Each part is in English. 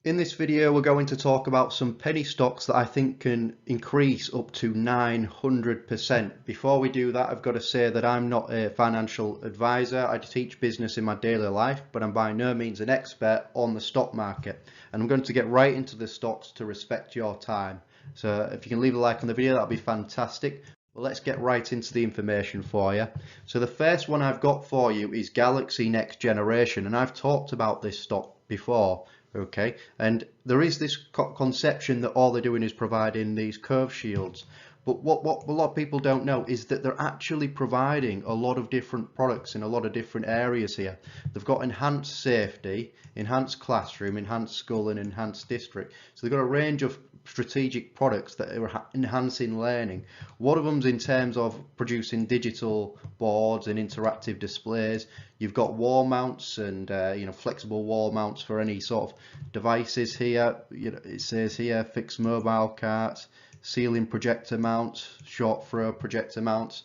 In this video, we're going to talk about some penny stocks that I think can increase up to 900%. Before we do that, I've got to say that I'm not a financial advisor. I teach business in my daily life, but I'm by no means an expert on the stock market. And I'm going to get right into the stocks to respect your time. So if you can leave a like on the video, that'd be fantastic. Well, let's get right into the information for you. So the first one I've got for you is Galaxy Next Generation, and I've talked about this stock before. Okay, and there is this conception that all they're doing is providing these curve shields, but what a lot of people don't know is that they're actually providing a lot of different products in a lot of different areas here. They've got enhanced safety, enhanced classroom, enhanced school, and enhanced district. So they've got a range of strategic products that are enhancing learning. One of them's in terms of producing digital boards and interactive displays. You've got wall mounts and flexible wall mounts for any sort of devices here. It says here fixed mobile carts, ceiling projector mounts, short throw projector mounts,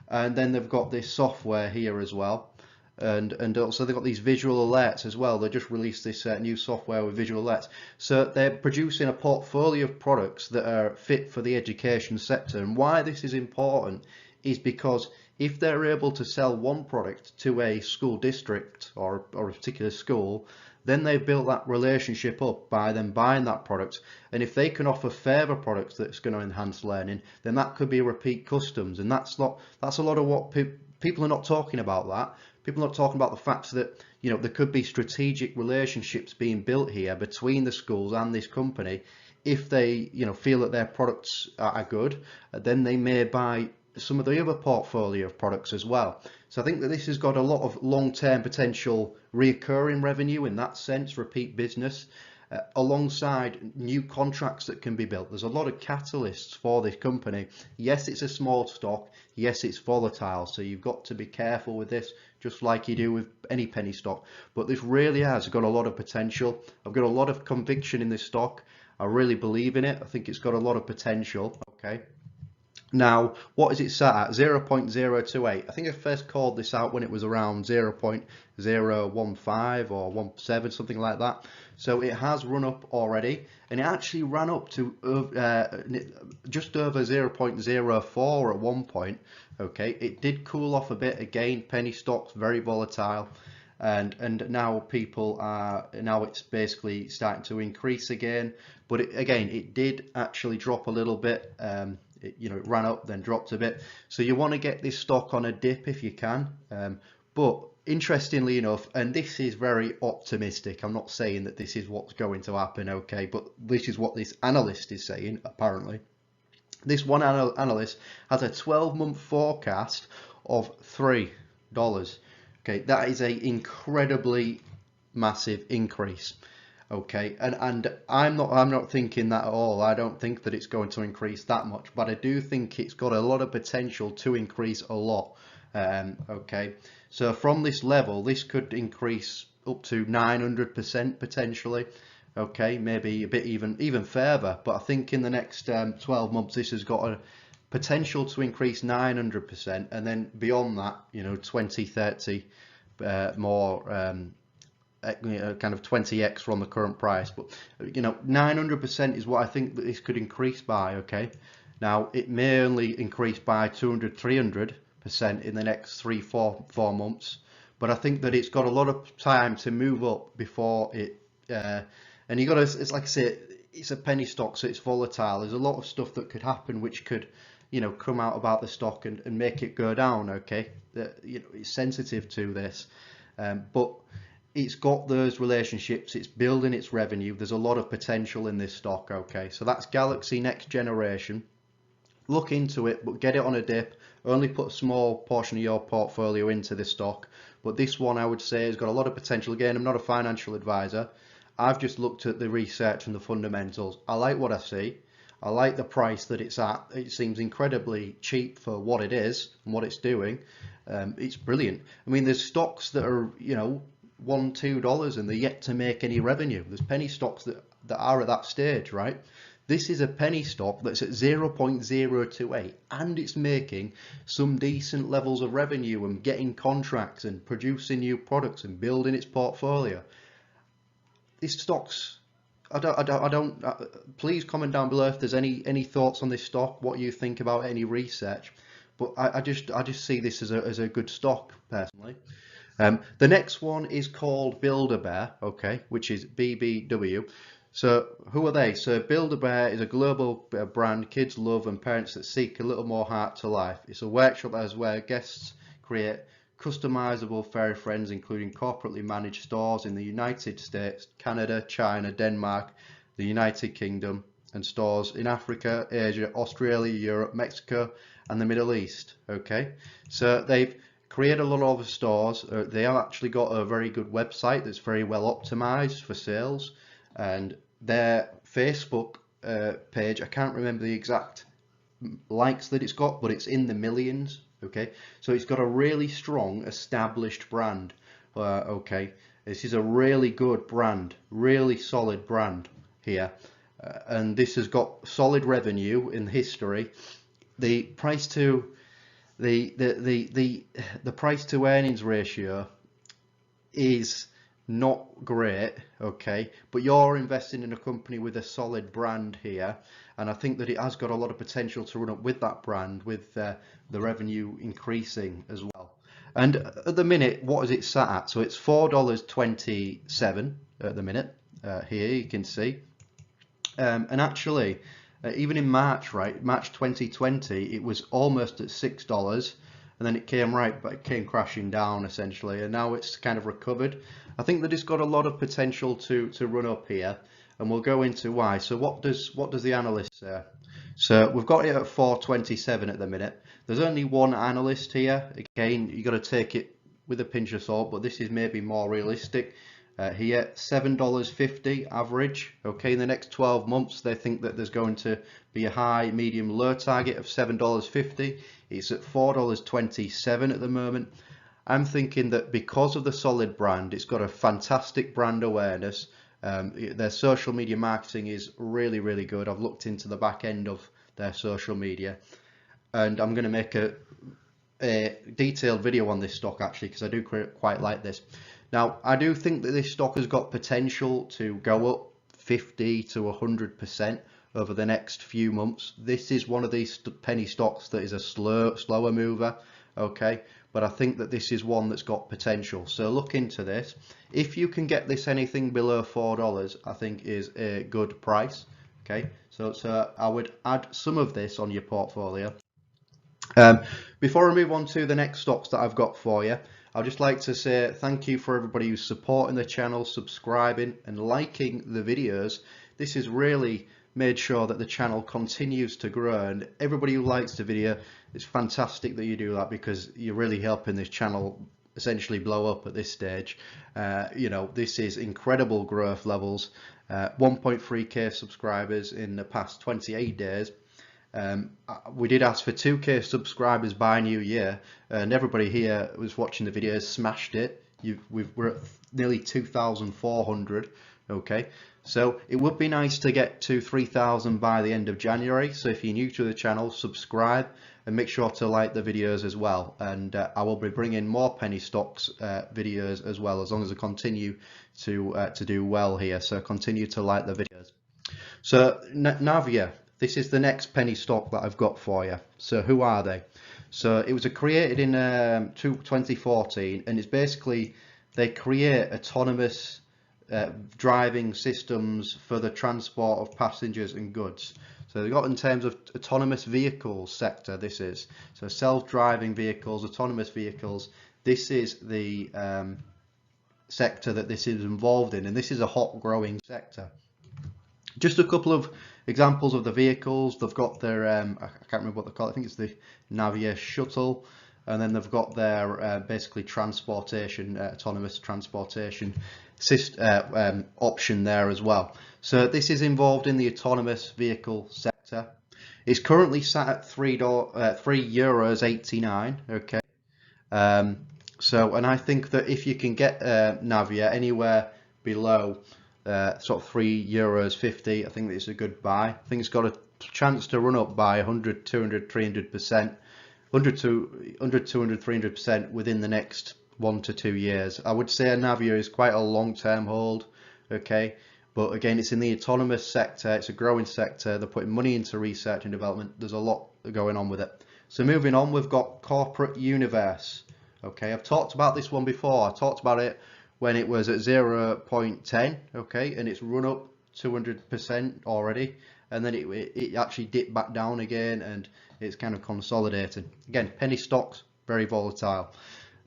and then they've got this software here as well. And also they've got these visual alerts as well. They just released this new software with visual alerts. So they're producing a portfolio of products that are fit for the education sector. And why this is important is because if they're able to sell one product to a school district or a particular school, then they've built that relationship up by them buying that product. And if they can offer further products that's going to enhance learning, then that could be repeat customs. And that's a lot of what people are not talking about. That people are not talking about the fact that there could be strategic relationships being built here between the schools and this company. If they feel that their products are good, then they may buy some of the other portfolio of products as well. So I think that this has got a lot of long-term potential recurring revenue in that sense, repeat business, alongside new contracts that can be built. There's a lot of catalysts for this company. Yes, it's a small stock. Yes, it's volatile. So you've got to be careful with this, just like you do with any penny stock. But this really has got a lot of potential. I've got a lot of conviction in this stock. I really believe in it. I think it's got a lot of potential. Okay. Now, what is it sat at? 0.028. I think I first called this out when it was around 0.015 or 17, something like that. So it has run up already, and it actually ran up to just over 0.04 at one point. Okay, it did cool off a bit again. Penny stocks very volatile, and now it's basically starting to increase again. But it did actually drop a little bit. It ran up then dropped a bit, so you want to get this stock on a dip if you can, but interestingly enough, and this is very optimistic, I'm not saying that this is what's going to happen, okay, but this is what this analyst is saying. Apparently this one analyst has a 12-month forecast of $3. Okay, that is a incredibly massive increase. Okay, and I'm not thinking that at all. I don't think that it's going to increase that much, but I do think it's got a lot of potential to increase a lot. Okay, so from this level, this could increase up to 900% potentially. Okay, maybe a bit even further, but I think in the next 12 months, this has got a potential to increase 900%, and then beyond that, 20, 30 more. Kind of 20x from the current price, but 900% is what I think that this could increase by. Okay, now it may only increase by 200, 300% in the next 4 months, but I think that it's got a lot of time to move up before it. And you got to, it's like I say, it's a penny stock, so it's volatile. There's a lot of stuff that could happen which could come out about the stock and make it go down. Okay, it's sensitive to this, but it's got those relationships, it's building its revenue. There's a lot of potential in this stock. Okay, so that's Galaxy Next Generation. Look into it, but get it on a dip. Only put a small portion of your portfolio into this stock, but this one I would say has got a lot of potential. Again, I'm not a financial advisor. I've just looked at the research and the fundamentals. I like what I see. I like the price that it's at. It seems incredibly cheap for what it is and what it's doing. It's brilliant. I mean, there's stocks that are $1, $2 and they're yet to make any revenue. There's penny stocks that are at that stage, right? This is a penny stock that's at 0.028 and it's making some decent levels of revenue and getting contracts and producing new products and building its portfolio. This stock's please comment down below if there's any thoughts on this stock, what you think about it, any research. But I just see this as a good stock personally. The next one is called Build-A-Bear, okay, which is BBW. So who are they? So Build-A-Bear is a global brand kids love and parents that seek a little more heart to life. It's a workshop that is where guests create customizable furry friends, including corporately managed stores in the United States, Canada, China, Denmark, the United Kingdom, and stores in Africa, Asia, Australia, Europe, Mexico, and the Middle East. Okay, so they've created a lot of stores. They have actually got a very good website that's very well optimized for sales, and their Facebook page, I can't remember the exact likes that it's got, but it's in the millions. Okay, so it's got a really strong established brand. Okay, this is a really good brand, really solid brand here, and this has got solid revenue in history. The price to the price to earnings ratio is not great, okay, but you're investing in a company with a solid brand here, and I think that it has got a lot of potential to run up with that brand, with the revenue increasing as well. And at the minute, what is it sat at? So it's $4.27 at the minute. Here you can see, and actually even in March, right, March 2020, it was almost at $6, and then it came crashing down essentially, and now it's kind of recovered. I think that it's got a lot of potential to run up here, and we'll go into why. So what does the analyst say? So we've got it at 427 at the minute. There's only one analyst here. Again, you got to take it with a pinch of salt, but this is maybe more realistic. Here, $7.50 average. Okay, in the next 12 months, they think that there's going to be a high, medium, low target of $7.50. It's at $4.27 at the moment. I'm thinking that because of the solid brand, it's got a fantastic brand awareness. Their social media marketing is really, really good. I've looked into the back end of their social media, and I'm going to make a detailed video on this stock actually, because I do quite like this. Now, I do think that this stock has got potential to go up 50 to 100% over the next few months. This is one of these penny stocks that is a slower mover, okay? But I think that this is one that's got potential. So look into this. If you can get this anything below $4, I think is a good price, okay? So I would add some of this on your portfolio. Before I move on to the next stocks that I've got for you, I'd just like to say thank you for everybody who's supporting the channel, subscribing and liking the videos. This has really made sure that the channel continues to grow, and everybody who likes the video, it's fantastic that you do that, because you're really helping this channel essentially blow up at this stage. You know, this is incredible growth levels. 1.3k subscribers in the past 28 days. We did ask for 2k subscribers by New Year, and everybody here who was watching the videos smashed it. We're at nearly 2,400. Okay, so it would be nice to get to 3,000 by the end of January. So if you're new to the channel, subscribe and make sure to like the videos as well. And I will be bringing more penny stocks videos as well, as long as I continue to do well here. So continue to like the videos. So Navia. This is the next penny stock that I've got for you. So who are they? So it was created in 2014, and it's basically they create autonomous driving systems for the transport of passengers and goods. So they've got in terms of autonomous vehicles sector. This is so self-driving vehicles, autonomous vehicles. This is the sector that this is involved in, and this is a hot growing sector. Just a couple of examples of the vehicles. They've got their, I can't remember what they call it, I think it's the Navia shuttle, and then they've got their basically transportation, autonomous transportation option there as well. So this is involved in the autonomous vehicle sector. It's currently sat at €3.89, okay. So, and I think that if you can get Navia anywhere below sort of €3.50, I think it's a good buy. I think it's got a chance to run up by 100, 200, 300%, 100, 200, 300% within the next 1 to 2 years. I would say Navia is quite a long-term hold, okay, But again, it's in the autonomous sector, it's a growing sector, they're putting money into research and development, there's a lot going on with it. So moving on, we've got Corporate Universe. Okay, I've talked about this one before. I talked about it when it was at 0.10, okay, and it's run up 200% already, and then it actually dipped back down again, and it's kind of consolidating. Again, penny stocks, very volatile.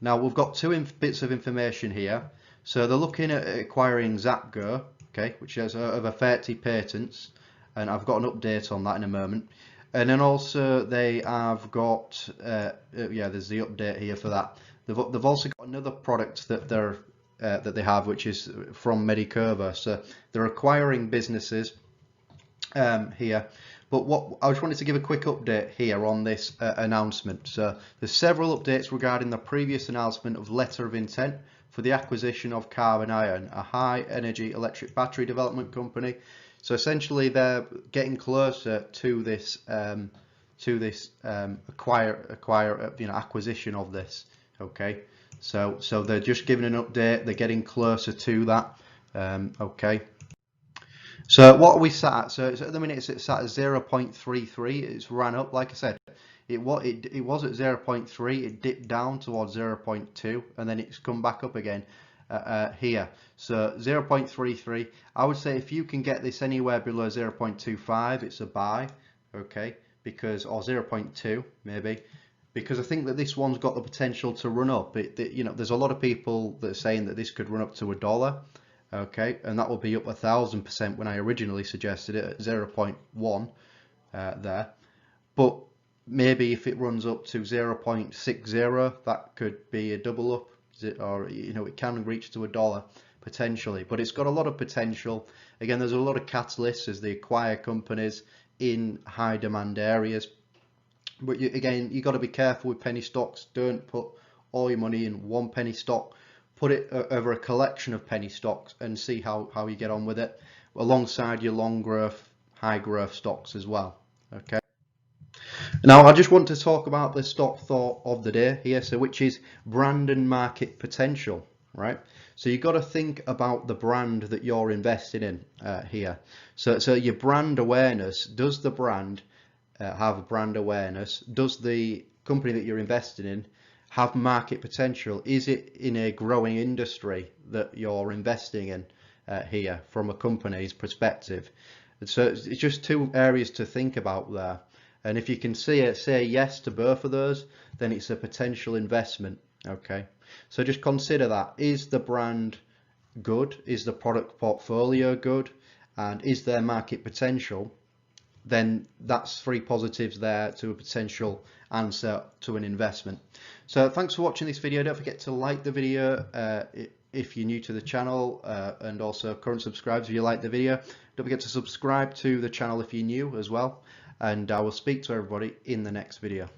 Now we've got two bits of information here. So they're looking at acquiring Zapgo, okay, which has over 30 patents, and I've got an update on that in a moment. And then also they have got, yeah, there's the update here for that. They've also got another product that they have, which is from Medicover. So they're acquiring businesses here. But what I just wanted to give a quick update here on this announcement. So there's several updates regarding the previous announcement of letter of intent for the acquisition of Carbon Iron, a high energy electric battery development company. So essentially they're getting closer to this acquisition of this. Okay, so they're just giving an update, they're getting closer to that. Okay, so what are we sat at? So at the minute it's sat at 0.33. It's ran up, like I said, it was at 0.3, it dipped down towards 0.2, and then it's come back up again here. So 0.33, I would say if you can get this anywhere below 0.25, it's a buy, okay, because, or 0.2 maybe, because I think that this one's got the potential to run up. You know, there's a lot of people that are saying that this could run up to $1, okay, and that will be up 1,000% when I originally suggested it at 0.1 there. But maybe if it runs up to 0.60, that could be a double up, or you know, it can reach to $1 potentially. But it's got a lot of potential. Again, there's a lot of catalysts as they acquire companies in high demand areas. But again, you've got to be careful with penny stocks. Don't put all your money in one penny stock. Put it over a collection of penny stocks and see how you get on with it, alongside your long growth, high growth stocks as well. Okay. Now I just want to talk about the stock thought of the day here, so which is brand and market potential, right? So you've got to think about the brand that you're investing in here. So your brand awareness, does the brand have brand awareness? Does the company that you're investing in have market potential? Is it in a growing industry that you're investing in here from a company's perspective? And so it's just two areas to think about there. And if you can say yes to both of those, then it's a potential investment. Okay, so just consider that. Is the brand good? Is the product portfolio good? And is there market potential? Then that's three positives there to a potential answer to an investment. So thanks for watching this video. Don't forget to like the video if you're new to the channel, and also current subscribers if you like the video. Don't forget to subscribe to the channel if you're new as well, and I will speak to everybody in the next video.